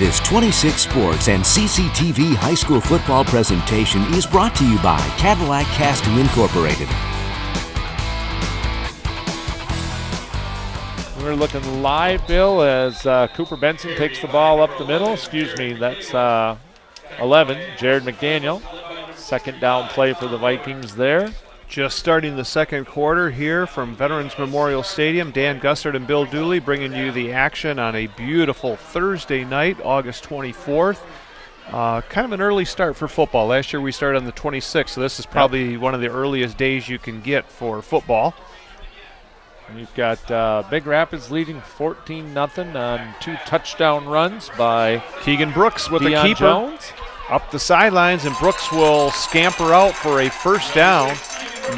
This 26 Sports and CCTV high school football presentation is brought to you by Cadillac Casting Incorporated. We're looking live, Bill, as Cooper Benson takes the ball up the middle. Excuse me, that's 11, Jared McDaniel. Second down play for the Vikings there. Just starting the second quarter here from Veterans Memorial Stadium. Dan Gussert and Bill Dooley bringing you the action on a beautiful Thursday night, August 24th. Kind of an early start for football. Last year we started on the 26th, so this is probably one of the earliest days you can get for football. You've got Big Rapids leading 14-0 on 2 touchdown runs by Keegan Brooks with the keeper. Jones. Up the sidelines, and Brooks will scamper out for a first down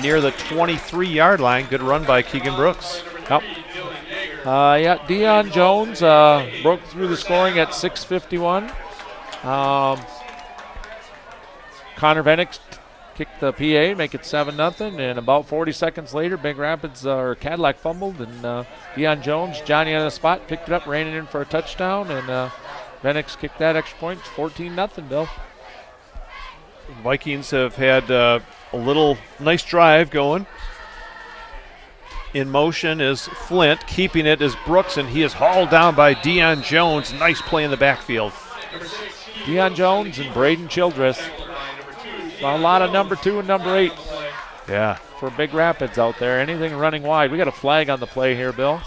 near the 23-yard line. Good run by Keegan Brooks. Yep. Deion Jones broke through the scoring at 6:51. Connor Venix kicked the PA, make it 7-0, and about 40 seconds later, Big Rapids or Cadillac fumbled, and Deion Jones, Johnny on the spot, picked it up, ran it in for a touchdown, and Venix kicked that extra point. It's 14-0, Bill. The Vikings have had a little nice drive going. In motion is Flint. Keeping it is Brooks, and he is hauled down by Deion Jones. Nice play in the backfield. Deion Jones and Braden Childress. A lot of number 2 and number 8. Yeah. For Big Rapids out there. Anything running wide. We got a flag on the play here, Bill.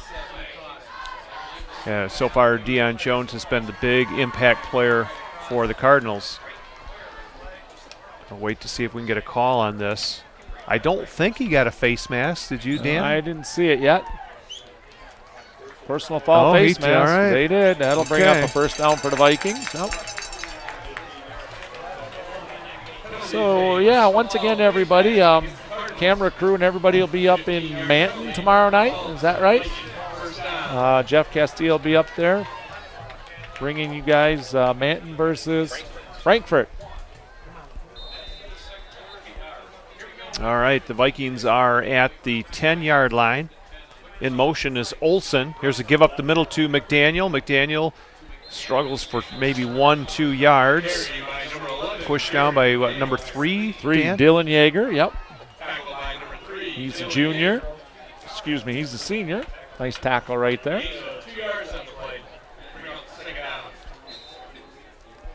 Yeah, so far Deion Jones has been the big impact player for the Cardinals. I'll wait to see if we can get a call on this. I don't think he got a face mask. Did you, Dan? I didn't see it yet. Personal foul face mask. All right. They did. That'll bring up a first down for the Vikings. Nope. So, yeah, once again, everybody, camera crew and everybody will be up in Manton tomorrow night. Is that right? Jeff Castile will be up there bringing you guys Manton versus Frankfurt. All right, the Vikings are at the 10-yard line. In motion is Olsen. Here's a give up the middle to McDaniel. McDaniel struggles for maybe 1-2 yards. Pushed down by, number 3? Dan? Dylan Yeager, yep. He's a junior. Excuse me, he's a senior. Nice tackle right there.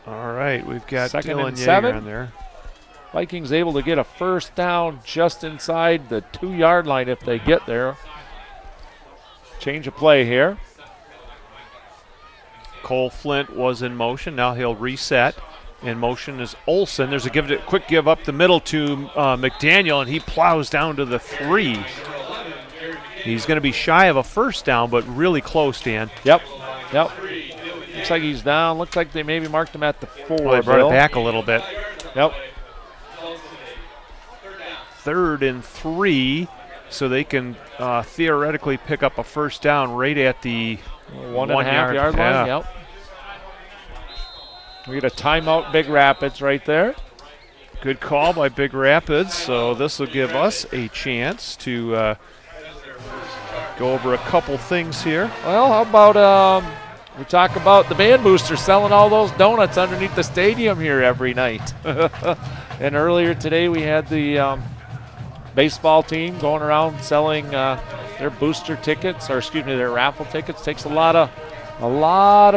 All right, we've got Second Dylan and Yeager 7. on there. Vikings able to get a first down just inside the 2-yard line if they get there. Change of play here. Cole Flint was in motion. Now he'll reset. In motion is Olsen. There's a quick give up the middle to McDaniel, and he plows down to the 3. He's going to be shy of a first down, but really close, Dan. Yep. Looks like he's down. Looks like they maybe marked him at the 4. They brought it back a little bit. Yep. 3rd and 3, so they can theoretically pick up a first down right at the 1.5 yard line. Yep. We get a timeout, Big Rapids right there. Good call by Big Rapids. So this will give us a chance to go over a couple things here. Well, how about we talk about the band booster selling all those donuts underneath the stadium here every night. And earlier today we had the baseball team going around selling their booster tickets, or excuse me, their raffle tickets. Takes a lot of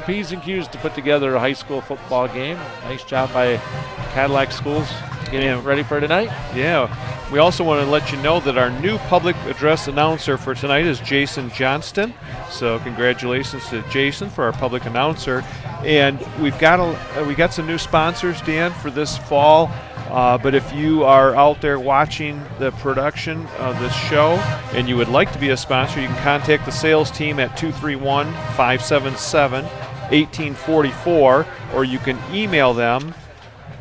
P's and Q's to put together a high school football game. Nice job by Cadillac schools getting ready for tonight. Yeah. We also want to let you know that our new public address announcer for tonight is Jason Johnston. So congratulations to Jason for our public announcer. And we got some new sponsors, Dan, for this fall. But if you are out there watching the production of this show and you would like to be a sponsor, you can contact the sales team at 231-577-1844, or you can email them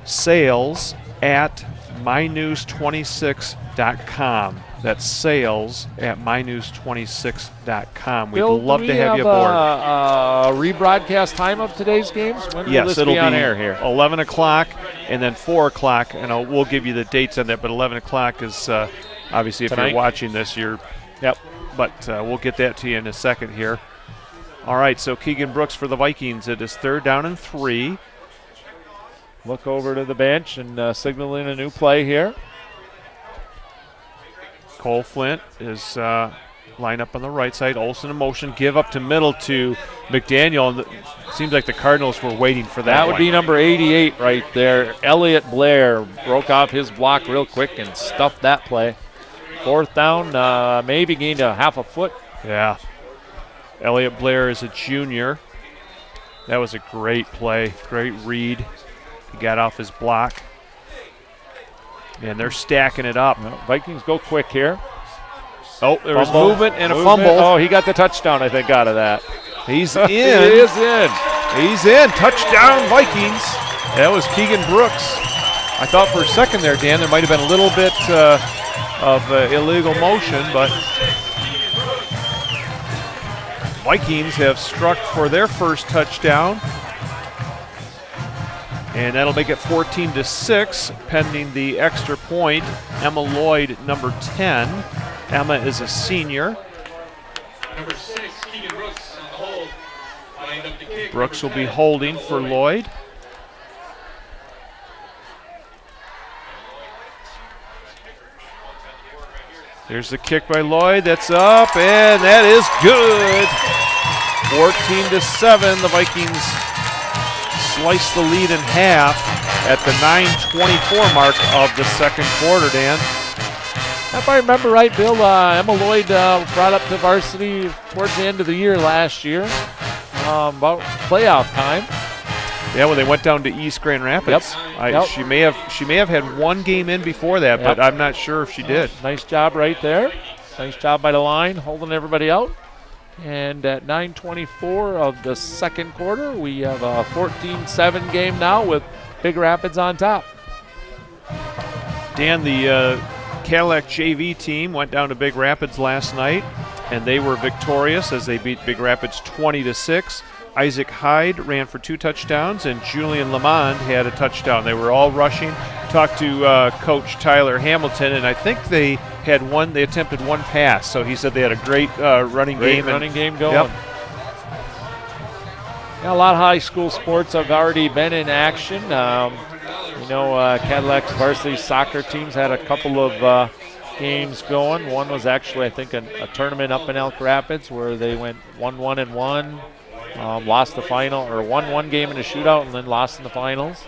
sales@mynews26.com. That's sales@mynews26.com. We'd love to have you aboard. A rebroadcast time of today's games? When will this it'll be on air here? 11 o'clock and then 4 o'clock, and we'll give you the dates on that, but 11 o'clock is obviously if tonight? you're watching this, But we'll get that to you in a second here. All right, so Keegan Brooks for the Vikings. It is 3rd down and 3. Look over to the bench and signaling a new play here. Cole Flint is line up on the right side. Olsen in motion. Give up to middle to McDaniel. And seems like the Cardinals were waiting for that. That would be number 88 right there. Elliott Blair broke off his block real quick and stuffed that play. 4th down, maybe gained a half a foot. Yeah. Elliott Blair is a junior. That was a great play. Great read. He got off his block. And they're stacking it up. Well, Vikings go quick here. Oh, there was movement and a fumble. Oh, he got the touchdown, I think, out of that. He's in. He is in. He's in. Touchdown, Vikings. That was Keegan Brooks. I thought for a second there, Dan, there might have been a little bit of illegal motion, but Vikings have struck for their first touchdown. And that'll make it 14-6, pending the extra point. Emma Lloyd, number 10. Emma is a senior. Number 6, Keegan Brooks on the hold. Lined up to kick. Brooks will be holding for Lloyd. There's the kick by Lloyd. That's up, and that is good. 14-7, the Vikings slice the lead in half at the 9:24 mark of the second quarter, Dan. If I remember right, Bill, Emma Lloyd brought up to varsity towards the end of the year last year, about playoff time. Yeah, when they went down to East Grand Rapids. Yep. She may have had one game in before that, but I'm not sure if she did. Nice job right there. Nice job by the line, holding everybody out. And at 9:24 of the second quarter, we have a 14-7 game now with Big Rapids on top. Dan, the Cadillac JV team went down to Big Rapids last night, and they were victorious as they beat Big Rapids 20-6. Isaac Hyde ran for 2 touchdowns, and Julian Lamond had a touchdown. They were all rushing. Talked to Coach Tyler Hamilton, and I think they attempted one pass, so he said they had a great running game going. Yep. Yeah, a lot of high school sports have already been in action. Cadillac's varsity soccer teams had a couple of games going. One was actually, I think, a tournament up in Elk Rapids where they went 1-1-1, lost the final, or won one game in a shootout and then lost in the finals.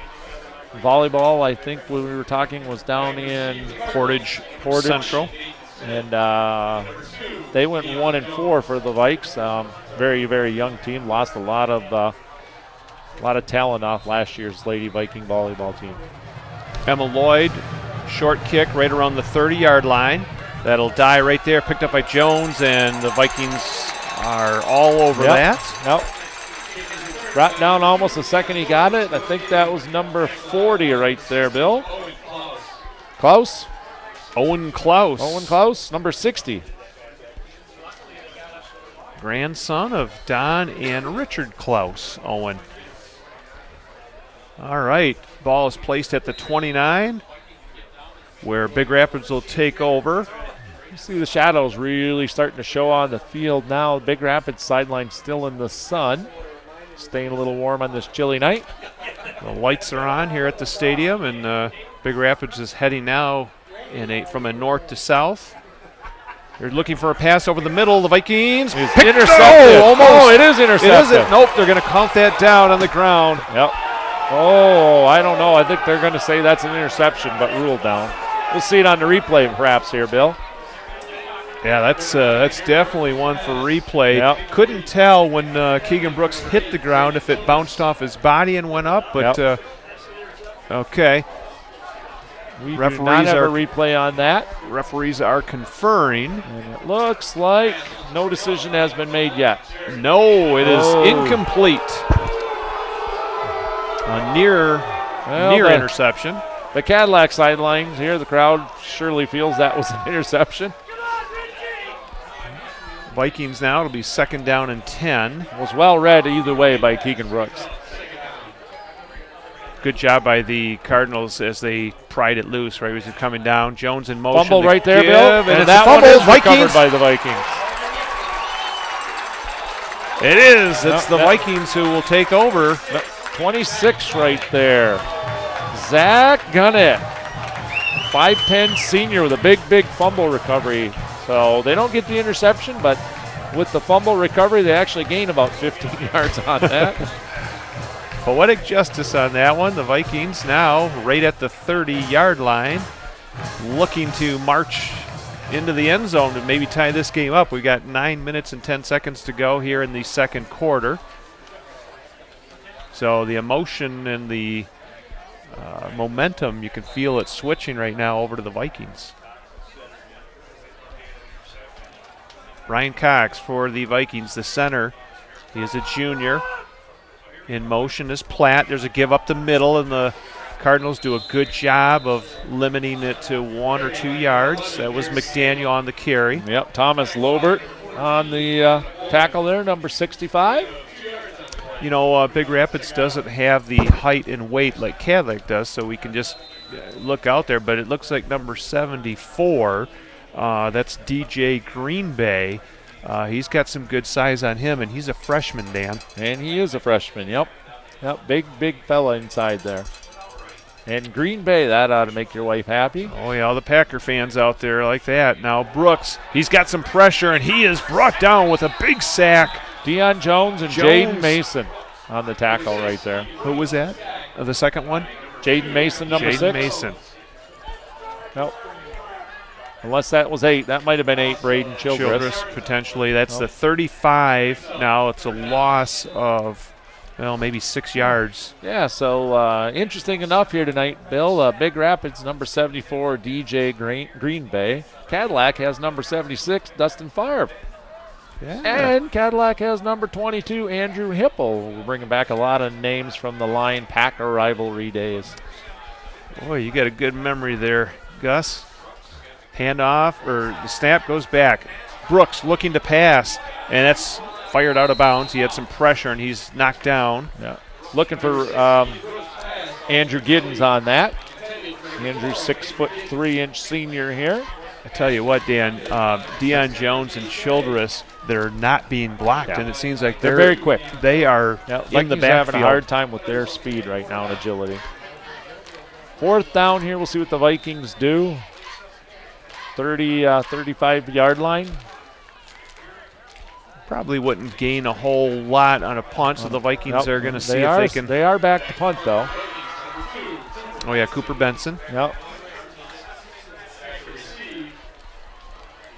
Volleyball, I think when we were talking, was down in Portage Central. And they went 1-4 for the Vikes. Very, very young team. Lost a lot of talent off last year's Lady Viking volleyball team. Emma Lloyd, short kick right around the 30-yard line. That'll die right there, picked up by Jones, and the Vikings are all over that. Yep. Brought down almost the second he got it. I think that was number 40 right there, Bill. Klaus? Owen Klaus, number 60. Grandson of Don and Richard Klaus, Owen. All right, ball is placed at the 29, where Big Rapids will take over. You see the shadows really starting to show on the field now. Big Rapids sideline still in the sun. Staying a little warm on this chilly night. The lights are on here at the stadium, and Big Rapids is heading now from a north to south. They're looking for a pass over the middle. The Vikings. It's intercepted. Almost. Oh, it is intercepted. It isn't. Nope, they're going to count that down on the ground. Yep. Oh, I don't know. I think they're going to say that's an interception, but ruled down. We'll see it on the replay perhaps here, Bill. Yeah, that's definitely one for replay. Yep. Couldn't tell when Keegan Brooks hit the ground if it bounced off his body and went up, but okay. We do not have a replay on that. Referees are conferring. And it looks like no decision has been made yet. No, it is incomplete. A near interception. The Cadillac sidelines here, the crowd surely feels that was an interception. Vikings now, it'll be 2nd down and 10. It was well read either way by Keegan Brooks. Good job by the Cardinals as they pried it loose, right? As he's coming down. Jones in motion. Fumble right there, Bill. And that one is recovered by the Vikings. It is. It's the Vikings who will take over. 26 right there. Zach Gunnett, 5'10" senior with a big fumble recovery. So they don't get the interception, but with the fumble recovery, they actually gain about 15 yards on that. Poetic justice on that one. The Vikings now right at the 30-yard line, looking to march into the end zone to maybe tie this game up. We've got 9 minutes and 10 seconds to go here in the second quarter. So the emotion and the momentum, you can feel it switching right now over to the Vikings. Ryan Cox for the Vikings, the center. He is a junior. In motion is Platt. There's a give up the middle, and the Cardinals do a good job of limiting it to 1 or 2 yards. That was McDaniel on the carry. Yep, Thomas Lobert on the tackle there, number 65. You know, Big Rapids doesn't have the height and weight like Cadillac does, so we can just look out there. But it looks like number 74, that's DJ Green Bay. He's got some good size on him, and he's a freshman, Dan. And he is a freshman, yep. Yep, big fella inside there. And Green Bay, that ought to make your wife happy. Oh, yeah, all the Packer fans out there like that. Now Brooks, he's got some pressure, and he is brought down with a big sack. Deion Jones and Jaden Mason on the tackle right there. Who was that? The second one? Jaden Mason, number 6. Jaden Mason. Nope. Unless that was 8. That might have been 8, Braden Childress. Potentially. That's the 35. Now it's a loss of, well, maybe 6 yards. Yeah, so interesting enough here tonight, Bill. Big Rapids, number 74, DJ Green Bay. Cadillac has number 76, Dustin Favre. Yeah. And Cadillac has number 22, Andrew Hipple. We're bringing back a lot of names from the Lion-Packer rivalry days. Boy, you got a good memory there, Gus. Handoff, or the snap goes back. Brooks looking to pass, and that's fired out of bounds. He had some pressure, and he's knocked down. Yeah. Looking for Andrew Giddens on that. Andrew, 6'3" senior here. I tell you what, Dan, Deion Jones and Childress, they're not being blocked, and it seems like they're very quick. They are in the backfield. Having a hard time with their speed right now and agility. 4th down here. We'll see what the Vikings do. 35-yard line. Probably wouldn't gain a whole lot on a punt, so the Vikings are going to see if they can. They are back to punt, though. Oh, yeah, Cooper Benson. Yep.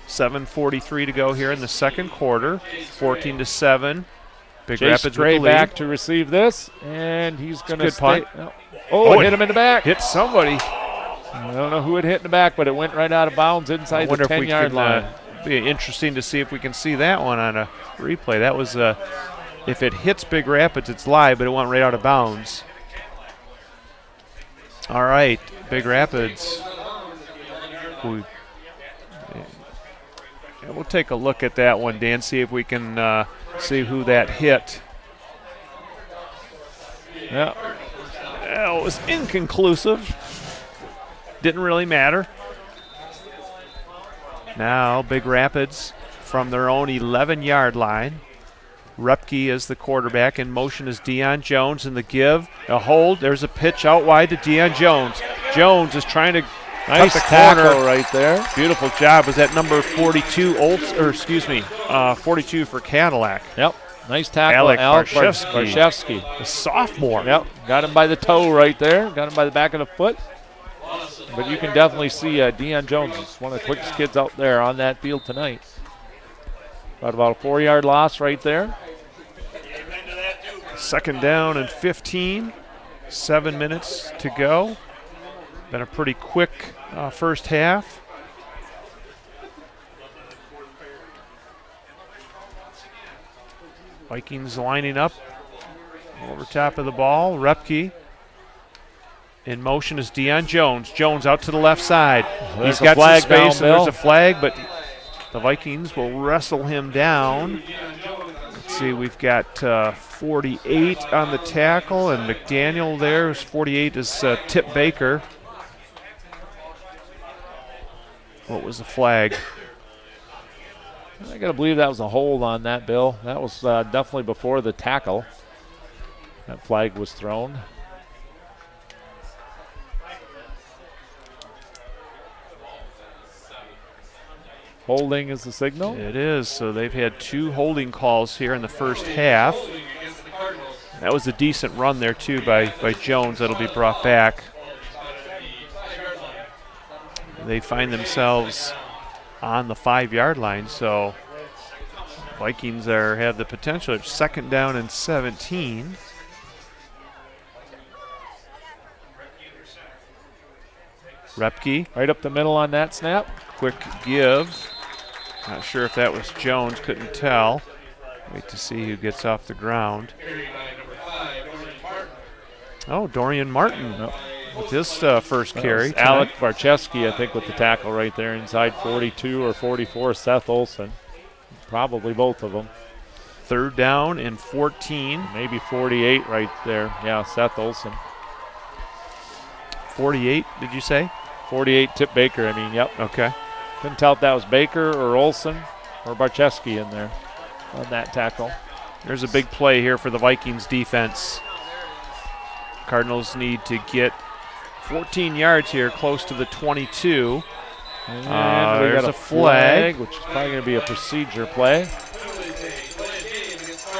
7:43 to go here in the second quarter. 14-7. Big Chase Rapids Gray with the lead. back to receive this, and he's going to punt. Oh, hit him in the back. Hit somebody. I don't know who it hit in the back, but it went right out of bounds inside the 10-yard line. Be interesting to see if we can see that one on a replay. That was, if it hits Big Rapids, it's live, but it went right out of bounds. All right, Big Rapids. We'll take a look at that one, Dan, see if we can see who that hit. Yeah. It was inconclusive. Didn't really matter. Now Big Rapids from their own 11-yard line. Repke is the quarterback. In motion is Deion Jones, and the give, a hold. There's a pitch out wide to Deion Jones. Jones is trying to cut the corner right there. Beautiful job. Was that number 42 42 for Cadillac. Yep. Nice tackle. Alec Barshevsky. The sophomore. Yep. Got him by the toe right there. Got him by the back of the foot. But you can definitely see Deion Jones is one of the quickest kids out there on that field tonight. About a 4-yard loss right there. 2nd down and 15. 7 minutes to go. Been a pretty quick first half. Vikings lining up over top of the ball. Repke. In motion is Deion Jones. Jones out to the left side. He's got some space, and there's a flag, but the Vikings will wrestle him down. Let's see, we've got 48 on the tackle, and McDaniel there. 48 is Tip Baker. What was the flag? I got to believe that was a hold on that, Bill. That was definitely before the tackle. That flag was thrown. Holding is the signal. It is. So they've had 2 holding calls here in the first half. That was a decent run there, too, by Jones. That'll be brought back. They find themselves on the 5-yard line, so Vikings have the potential of 2nd down and 17. Repke. Right up the middle on that snap. Quick give. Not sure if that was Jones, couldn't tell. Wait to see who gets off the ground. Oh, Dorian Martin with his first carry. Alec Barcheski, I think, with the tackle right there inside 42 or 44. Seth Olson. Probably both of them. 3rd down and 14. Maybe 48 right there. Yeah, Seth Olson. 48, did you say? 48, Tip Baker, I mean, yep. Okay. Couldn't tell if that was Baker or Olson or Barcheski in there on that tackle. There's a big play here for the Vikings defense. Cardinals need to get 14 yards here, close to the 22. And we there's got a flag, which is probably going to be a procedure play.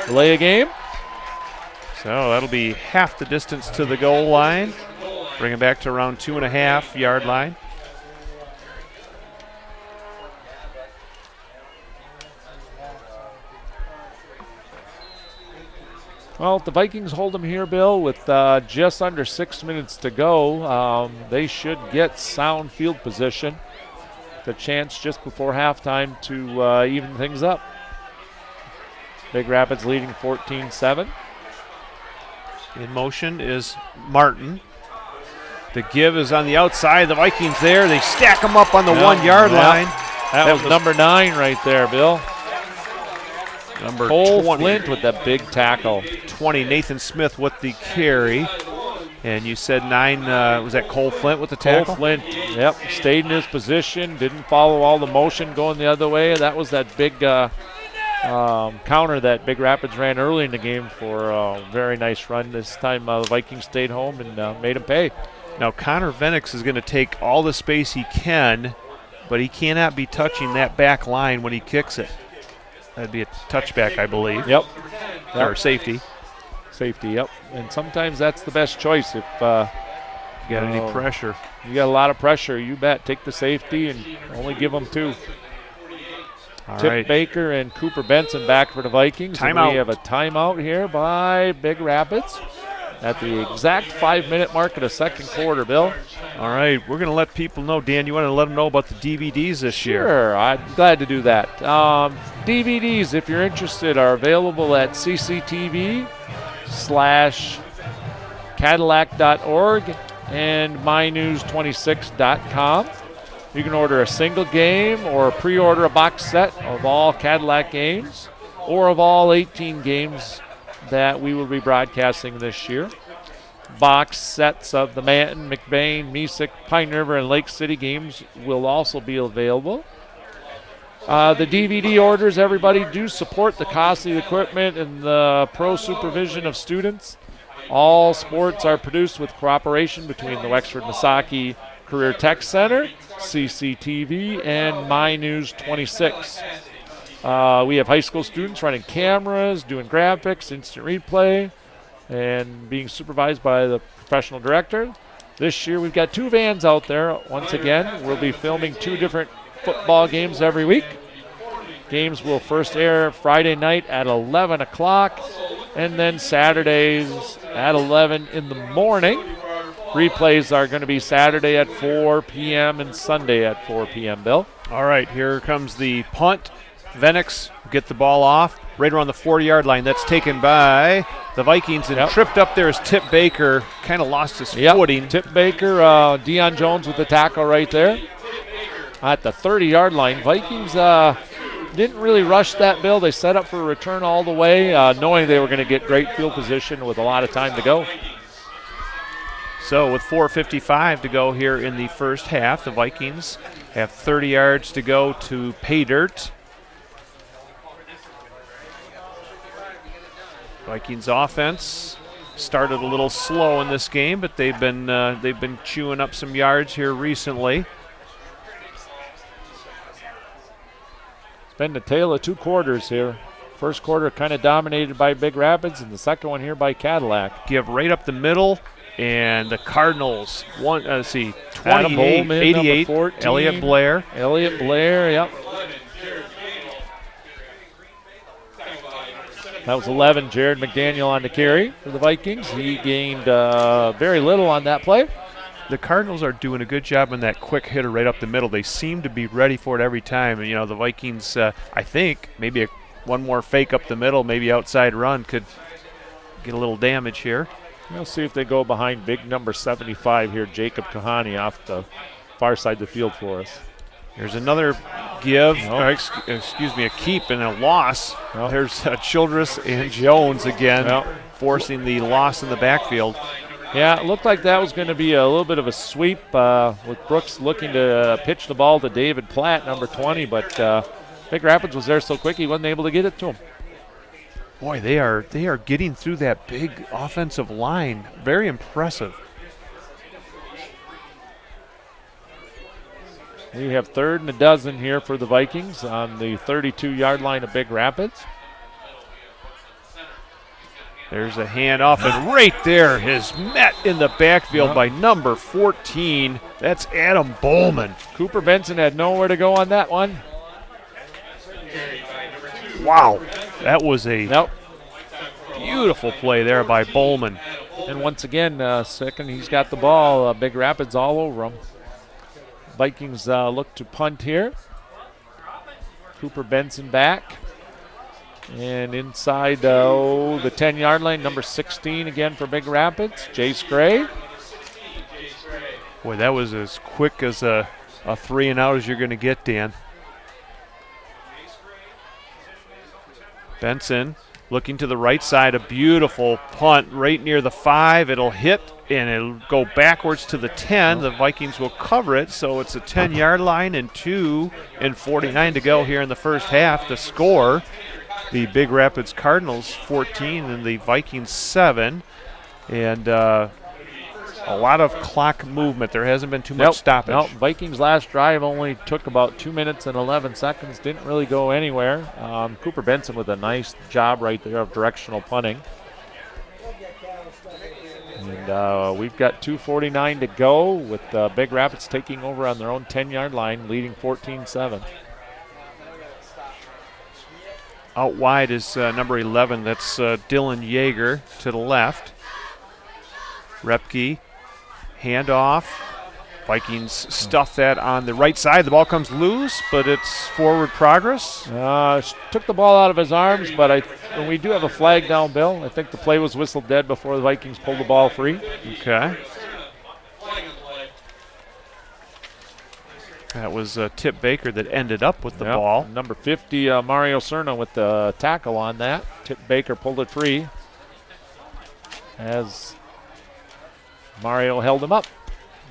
Delay a game. So that'll be half the distance to the goal line. Bring it back to around 2.5-yard line. Well, if the Vikings hold them here, Bill, with just under 6 minutes to go, they should get sound field position. The chance just before halftime to even things up. Big Rapids leading 14-7. In motion is Martin. The give is on the outside. The Vikings there. They stack them up on the 1-yard line. That was number 9 right there, Bill. Number Cole 20. Flint with that big tackle. 20, Nathan Smith with the carry. And you said 9, was that Cole Flint with the tackle? Cole Flint, yep, stayed in his position, didn't follow all the motion going the other way. That was that big counter that Big Rapids ran early in the game for a very nice run. This time the Vikings stayed home and made him pay. Now Connor Venix is going to take all the space he can, but he cannot be touching that back line when he kicks it. That'd be a touchback, I believe. Yep. Or safety. Safety, yep. And sometimes that's the best choice if you got any pressure. You got a lot of pressure, you bet. Take the safety and only give them 2. All Tip right. Baker and Cooper Benson back for the Vikings. Timeout. And we have a timeout here by Big Rapids at the exact 5-minute mark of the second quarter, Bill. All right, we're going to let people know. Dan, you want to let them know about the DVDs this year? Sure, I'm glad to do that. DVDs, if you're interested, are available at cctv/cadillac.org and mynews26.com. You can order a single game or pre-order a box set of all Cadillac games or of all 18 games that we will be broadcasting this year. Box sets of the Manton, McBain, Mesick, Pine River, and Lake City games will also be available. The DVD orders, everybody, do support the costly equipment and the pro supervision of students. All sports are produced with cooperation between the Wexford Misaki Career Tech Center, CCTV, and MyNews26. We have high school students running cameras, doing graphics, instant replay, and being supervised by the professional director. This year we've got 2 vans out there. Once again, we'll be filming 2 different football games every week. Games will first air Friday night at 11 o'clock and then Saturdays at 11 in the morning. Replays are going to be Saturday at 4 p.m. and Sunday at 4 p.m., Bill. All right, here comes the punt. Venix get the ball off right around the 40-yard line. That's taken by the Vikings, and tripped up there is Tip Baker. Kind of lost his footing. Tip Baker, Deion Jones with the tackle right there at the 30-yard line. Vikings didn't really rush that, Bill. They set up for a return all the way, knowing they were going to get great field position with a lot of time to go. So with 4:55 to go here in the first half, the Vikings have 30 yards to go to pay dirt. Vikings offense started a little slow in this game, but they've been chewing up some yards here recently. It's been the tale of 2 quarters here. First quarter kind of dominated by Big Rapids, and the second one here by Cadillac. Give right up the middle, and the Cardinals, 28, Bowman, 88, number 14. Elliott Blair. Elliott Blair, yep. That was 11, Jared McDaniel on the carry for the Vikings. He gained very little on that play. The Cardinals are doing a good job on that quick hitter right up the middle. They seem to be ready for it every time. And, you know, the Vikings, I think, maybe one more fake up the middle, maybe outside run could get a little damage here. We'll see if they go behind big number 75 here, Jacob Kahani, off the far side of the field for us. There's another give, excuse me, a keep and a loss. There's Childress and Jones again, forcing the loss in the backfield. Yeah, it looked like that was going to be a little bit of a sweep with Brooks looking to pitch the ball to David Platt, number 20, but Big Rapids was there so quick he wasn't able to get it to him. Boy, they are getting through that big offensive line. Very impressive. We have 3rd and 12 here for the Vikings on the 32-yard line of Big Rapids. There's a handoff, and right there is met in the backfield by number 14. That's Adam Bowman. Cooper Benson had nowhere to go on that one. Wow, that was a beautiful play there by Bowman. And once again, second he's got the ball, Big Rapids all over him. Vikings look to punt here. Cooper Benson back. And inside the 10-yard line, number 16 again for Big Rapids, Jace Gray. Boy, that was as quick as a 3-and-out as you're going to get, Dan. Benson looking to the right side, a beautiful punt right near the 5. It'll hit, and it'll go backwards to the 10. The Vikings will cover it, so it's a 10-yard line and 2:49 to go here in the first half. The score, the Big Rapids Cardinals 14 and the Vikings 7. And a lot of clock movement. There hasn't been too much stoppage. Nope. Vikings' last drive only took about 2 minutes and 11 seconds. Didn't really go anywhere. Cooper Benson with a nice job right there of directional punting. And we've got 2:49 to go with Big Rapids taking over on their own 10-yard line, leading 14-7. Out wide is number 11. That's Dylan Yeager to the left. Repke, handoff. Vikings stuff that on the right side. The ball comes loose, but it's forward progress. Took the ball out of his arms, but we do have a flag down, Bill. I think the play was whistled dead before the Vikings pulled the ball free. Okay. That was Tip Baker that ended up with the ball. Number 50, Mario Cerna with the tackle on that. Tip Baker pulled it free as Mario held him up.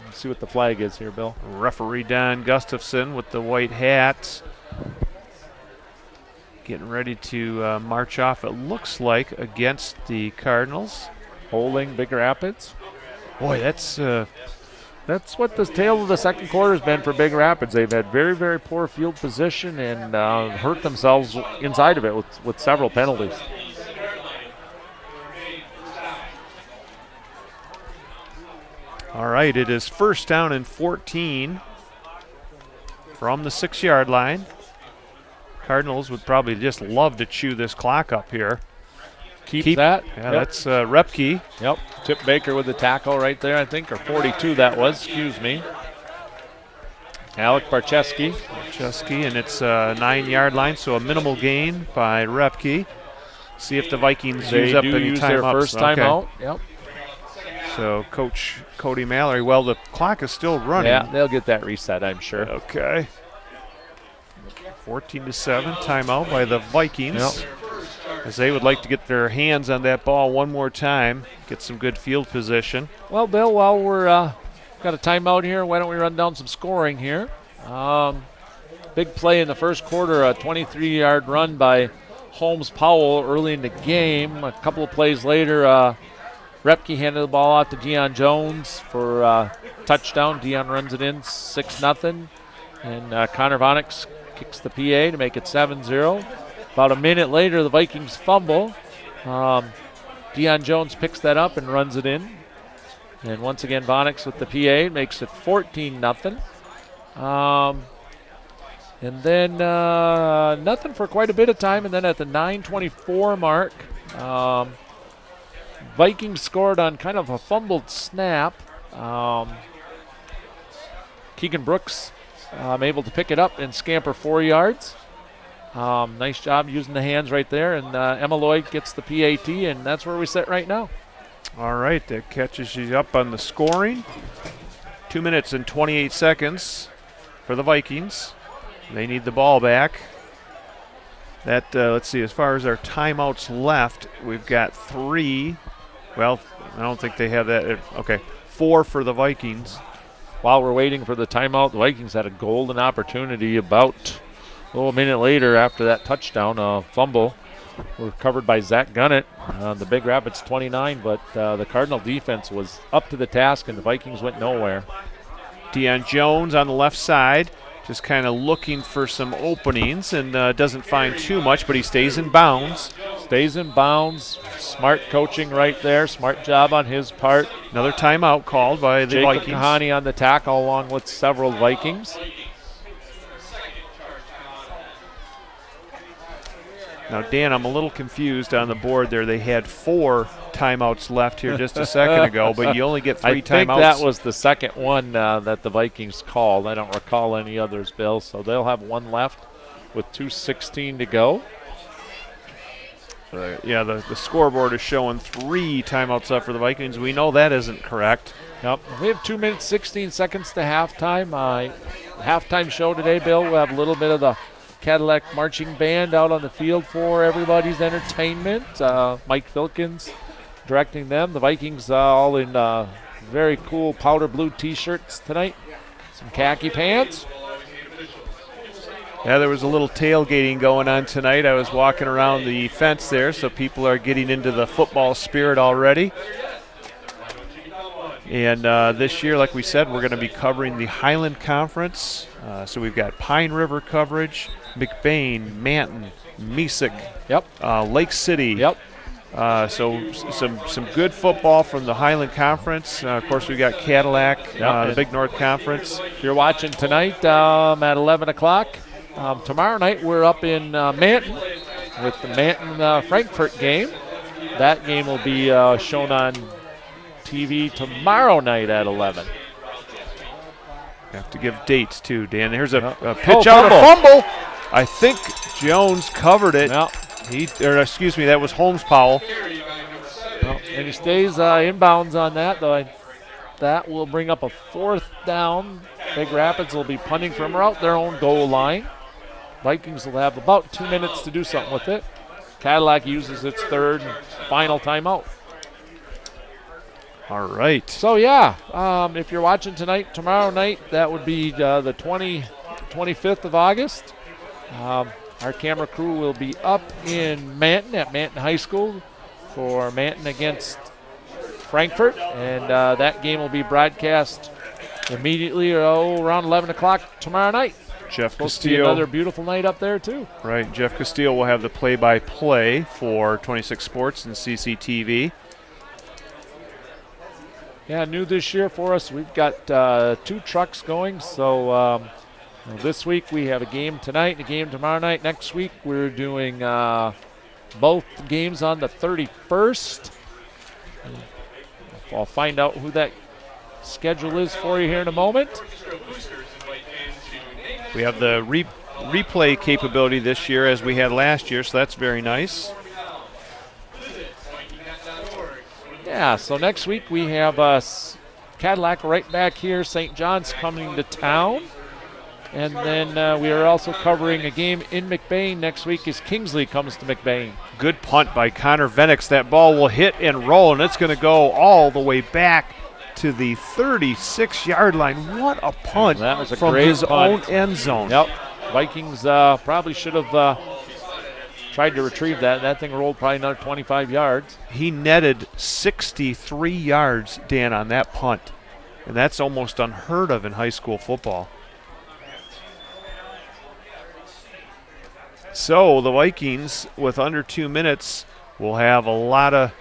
Let's see what the flag is here, Bill. Referee Don Gustafson with the white hat. Getting ready to march off, it looks like, against the Cardinals. Holding Big Rapids. Boy, that's what the tail of the second quarter has been for Big Rapids. They've had very, very poor field position and hurt themselves inside of it with several penalties. All right, it is 1st down and 14 from the 6-yard line. Cardinals would probably just love to chew this clock up here. Keep that. Yeah, that's Repke. Yep, Tip Baker with the tackle right there, I think, or 42 that was, excuse me. Alec Barcheski, and it's a 9-yard line, so a minimal gain by Repke. See if the Vikings use up any timeouts. Their first timeout. Yep. So Coach Cody Mallory, well, the clock is still running. Yeah, they'll get that reset, I'm sure. Okay. 14-7, timeout by the Vikings. Yep. As they would like to get their hands on that ball one more time, get some good field position. Well, Bill, while we're got a timeout here, why don't we run down some scoring here? Big play in the first quarter, a 23-yard run by Holmes Powell early in the game. A couple of plays later, Repke handed the ball out to Deion Jones for touchdown. Deion runs it in 6-0. And Connor Vonix kicks the PA to make it 7-0. About a minute later, the Vikings fumble. Deion Jones picks that up and runs it in. And once again, Vonix with the PA makes it 14-0. And then nothing for quite a bit of time. And then at the 9:24 mark, Vikings scored on kind of a fumbled snap. Keegan Brooks able to pick it up and scamper 4 yards. Nice job using the hands right there. And Emma Lloyd gets the PAT, and that's where we sit right now. All right, that catches you up on the scoring. 2 minutes and 28 seconds for the Vikings. They need the ball back. That, let's see, as far as our timeouts left, we've got 3. Well, I don't think they have that. Okay, 4 for the Vikings. While we're waiting for the timeout, the Vikings had a golden opportunity about a minute later after that touchdown fumble. We're covered by Zach Gunnett, the Big Rapids 29, but the Cardinal defense was up to the task and the Vikings went nowhere. Deion Jones on the left side, just kind of looking for some openings and doesn't find too much, but he stays in bounds. Stays in bounds. Smart coaching right there. Smart job on his part. Another timeout called by the Jacob Vikings. Kahani on the tackle along with several Vikings. Now, Dan, I'm a little confused on the board there. They had 4 timeouts left here just a second ago, but you only get 3 timeouts. I think that was the second one that the Vikings called. I don't recall any others, Bill, so they'll have 1 left with 2:16 to go. Yeah, the scoreboard is showing 3 timeouts left for the Vikings. We know that isn't correct. Yep. We have 2 minutes, 16 seconds to halftime. Halftime show today, Bill. We'll have a little bit of the Cadillac marching band out on the field for everybody's entertainment. Mike Filkins directing them. The Vikings all in very cool powder blue T-shirts tonight. Some khaki pants. Yeah, there was a little tailgating going on tonight. I was walking around the fence there, so people are getting into the football spirit already. And this year, like we said, we're going to be covering the Highland Conference. So we've got Pine River coverage, McBain, Manton, Mesick, Lake City. Yep. So some good football from the Highland Conference. Of course, we've got Cadillac, the Big North Conference. If you're watching tonight at 11 o'clock, tomorrow night we're up in Manton with the Manton-Frankfurt game. That game will be shown on TV tomorrow night at 11. Have to give dates too, Dan. Here's a pitch out, a fumble. I think Jones covered it. Yep. That was Holmes Powell. And he stays inbounds on that, though. That will bring up a 4th down. Big Rapids will be punting from around their own goal line. Vikings will have about 2 minutes to do something with it. Cadillac uses its 3rd and final timeout. All right. So, if you're watching tonight, tomorrow night, that would be the 25th of August. Our camera crew will be up in Manton at Manton High School for Manton against Frankfurt, and that game will be broadcast immediately around 11 o'clock tomorrow night. Jeff Supposed to be Castillo. another beautiful night up there, too. Right. Jeff Castillo will have the play-by-play for 26 Sports and CCTV. Yeah, new this year for us, we've got 2 trucks going. So this week we have a game tonight and a game tomorrow night. Next week we're doing both games on the 31st. I'll find out who that schedule is for you here in a moment. We have the replay capability this year as we had last year, so that's very nice. Yeah, so next week we have Cadillac right back here. St. John's coming to town. And then we are also covering a game in McBain next week as Kingsley comes to McBain. Good punt by Connor Venix. That ball will hit and roll, and it's going to go all the way back to the 36-yard line. What a punt that was a from great his punt. own end zone. Yep. Vikings probably should have tried to retrieve that. That thing rolled probably another 25 yards. He netted 63 yards, Dan, on that punt. And that's almost unheard of in high school football. So the Vikings, with under 2 minutes, will have a lot of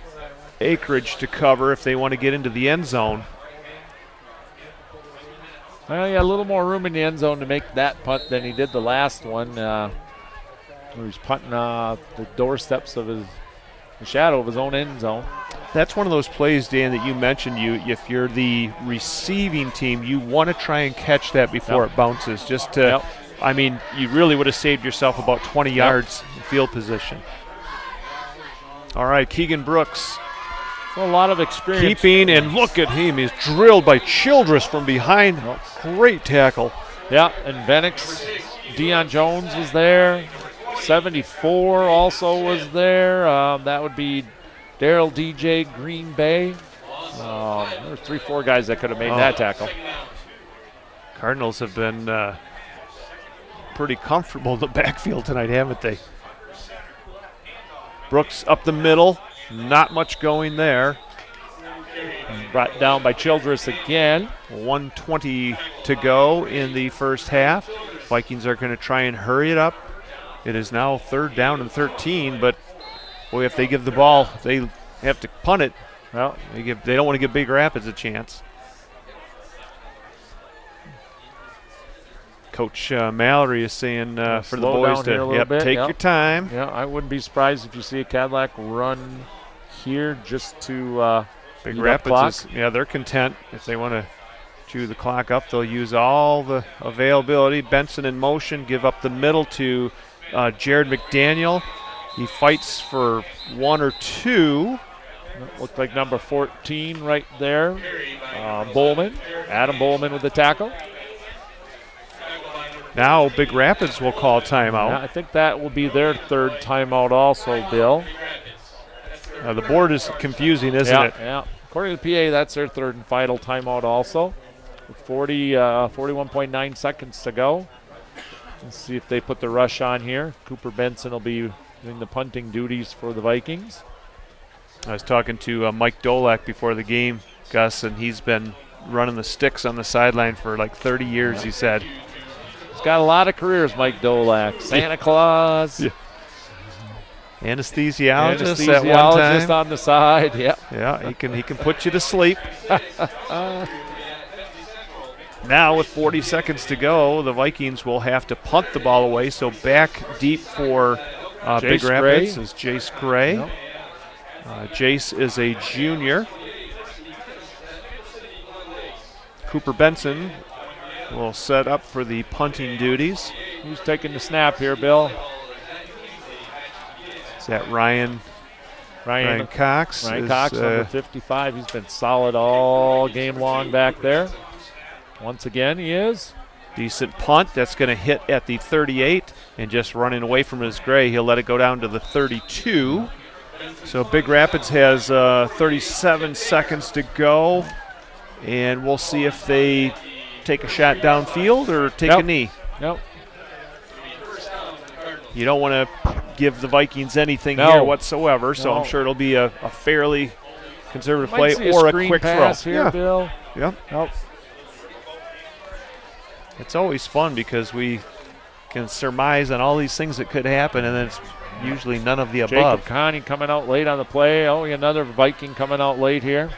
acreage to cover if they want to get into the end zone. Well, he had a little more room in the end zone to make that punt than he did the last one. He was punting the doorsteps of the shadow of his own end zone. That's one of those plays, Dan, that you mentioned. If you're the receiving team, you want to try and catch that before it bounces. Just to, I mean, you really would have saved yourself about 20 yards in field position. All right, Keegan Brooks. A lot of experience. Keeping, and look at him. He's drilled by Childress from behind. Great tackle. Yeah, and Venix, Deion Jones was there. 74 also was there. That would be Daryl DJ Green Bay. There were 3-4 guys that could have made that tackle. Cardinals have been pretty comfortable in the backfield tonight, haven't they? Brooks up the middle. Not much going there. Brought down by Childress again. 1:20 to go in the first half. Vikings are going to try and hurry it up. It is now 3rd down and 13, but boy, if they give the ball, if they have to punt it, well, they don't want to give Big Rapids a chance. Coach Mallory is saying for the boys to take your time. Yeah, I wouldn't be surprised if you see a Cadillac run here just to Big Rapids they're content. If they want to chew the clock up, they'll use all the availability. Benson in motion, give up the middle to Jared McDaniel. He fights for 1 or 2. Looked like number 14 right there. Bowman, Adam Bowman with the tackle. Now Big Rapids will call timeout. Yeah, I think that will be their 3rd timeout also, Bill. The board is confusing, isn't it? Yeah. According to the PA, that's their 3rd and final timeout also. With 41.9 seconds to go. Let's see if they put the rush on here. Cooper Benson will be doing the punting duties for the Vikings. I was talking to Mike Dolak before the game, Gus, and he's been running the sticks on the sideline for like 30 years, he said. He's got a lot of careers, Mike Dolak. Santa Claus. Yeah. Anesthesiologist at one time. On the side, Yeah, he can put you to sleep. Now with 40 seconds to go, the Vikings will have to punt the ball away, so back deep for Big Rapids is Jace Gray. Yep. Jace is a junior. Cooper Benson will set up for the punting duties. Who's taking the snap here, Bill? Is that Ryan Cox? Ryan Cox, number 55. He's been solid all game long back there. Once again, he is. Decent punt. That's going to hit at the 38, and just running away from his Gray, he'll let it go down to the 32. So Big Rapids has 37 seconds to go, and we'll see if they take a shot downfield or take a knee. Nope. You don't want to give the Vikings anything here whatsoever, so I'm sure it'll be a fairly conservative play or a quick pass throw. Here, Bill. Yeah. Nope. It's always fun because we can surmise on all these things that could happen, and then it's usually none of the above. Jacob Connie coming out late on the play. Oh, another Viking coming out late here.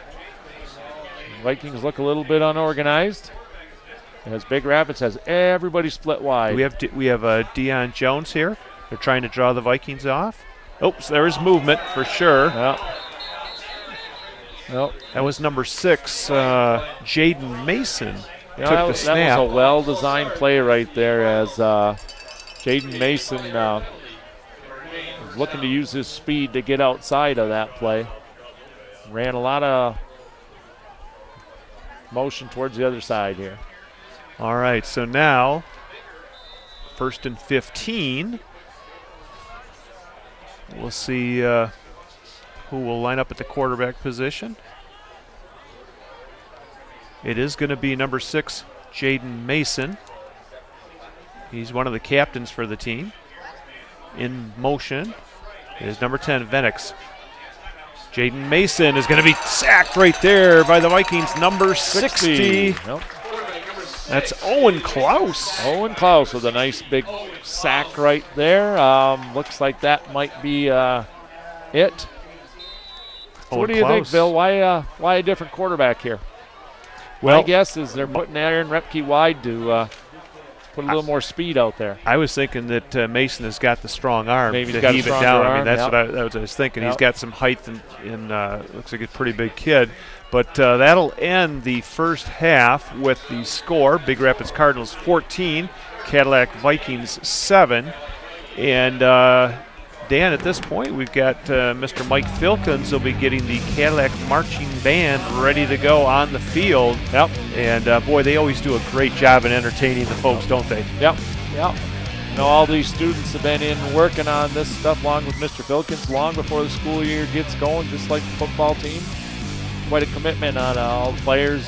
Vikings look a little bit unorganized, as Big Rapids has everybody split wide. We have Deion Jones here. They're trying to draw the Vikings off. Oops, there is movement for sure. Nope. That was number 6, Jaden Mason. Took the snap. That was a well-designed play right there, as Jaden Mason was looking to use his speed to get outside of that play. Ran a lot of motion towards the other side here. All right, so now 1st and 15. We'll see who will line up at the quarterback position. It is going to be number 6, Jaden Mason. He's one of the captains for the team. in motion is number 10, Venix. Jaden Mason is going to be sacked right there by the Vikings, number 60. Yep. That's Owen Klaus. Owen Klaus with a nice big sack right there. Looks like that might be it. So what do you think, Bill? Why a different quarterback here? Well, my guess is they're putting Aaron Repke wide to put a little more speed out there. I was thinking that Mason has got the strong arm Maybe to he's got heave a it stronger down. arm. I mean, that's Yep. what I was thinking. Yep. He's got some height and looks like a pretty big kid. But that'll end the first half with the score: Big Rapids Cardinals 14, Cadillac Vikings 7. And Dan, at this point, we've got Mr. Mike Filkins will be getting the Cadillac Marching Band ready to go on the field. Yep. And, boy, they always do a great job in entertaining the folks, don't they? Yep. Yep. You know, all these students have been in working on this stuff along with Mr. Filkins long before the school year gets going, just like the football team. Quite a commitment on all the players,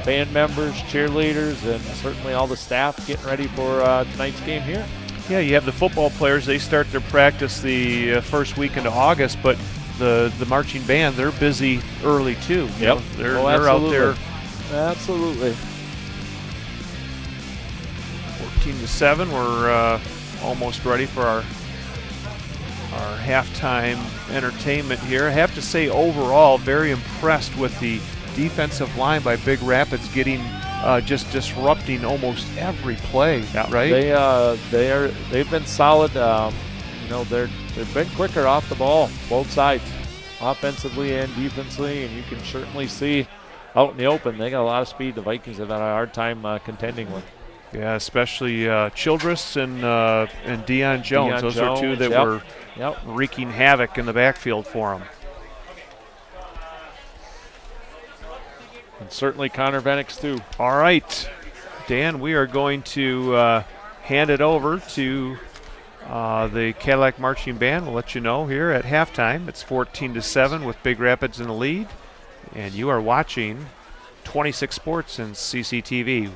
band members, cheerleaders, and certainly all the staff getting ready for tonight's game here. Yeah, you have the football players. They start their practice the first week into August, but the marching band, they're busy early too. You know, they're out there. Absolutely. 14-7. We're almost ready for our halftime entertainment here. I have to say, overall, very impressed with the defensive line by Big Rapids getting just disrupting almost every play. Yeah, right? They've been solid. You know, they've been quicker off the ball, both sides, offensively and defensively, and you can certainly see out in the open they got a lot of speed. The Vikings have had a hard time contending with. Yeah, especially Childress and Deion Jones. Those are two that were wreaking havoc in the backfield for them. And certainly Connor Venix too. All right, Dan, we are going to hand it over to the Cadillac Marching Band. We'll let you know here at halftime. It's 14-7 with Big Rapids in the lead. And you are watching 26 Sports and CCTV.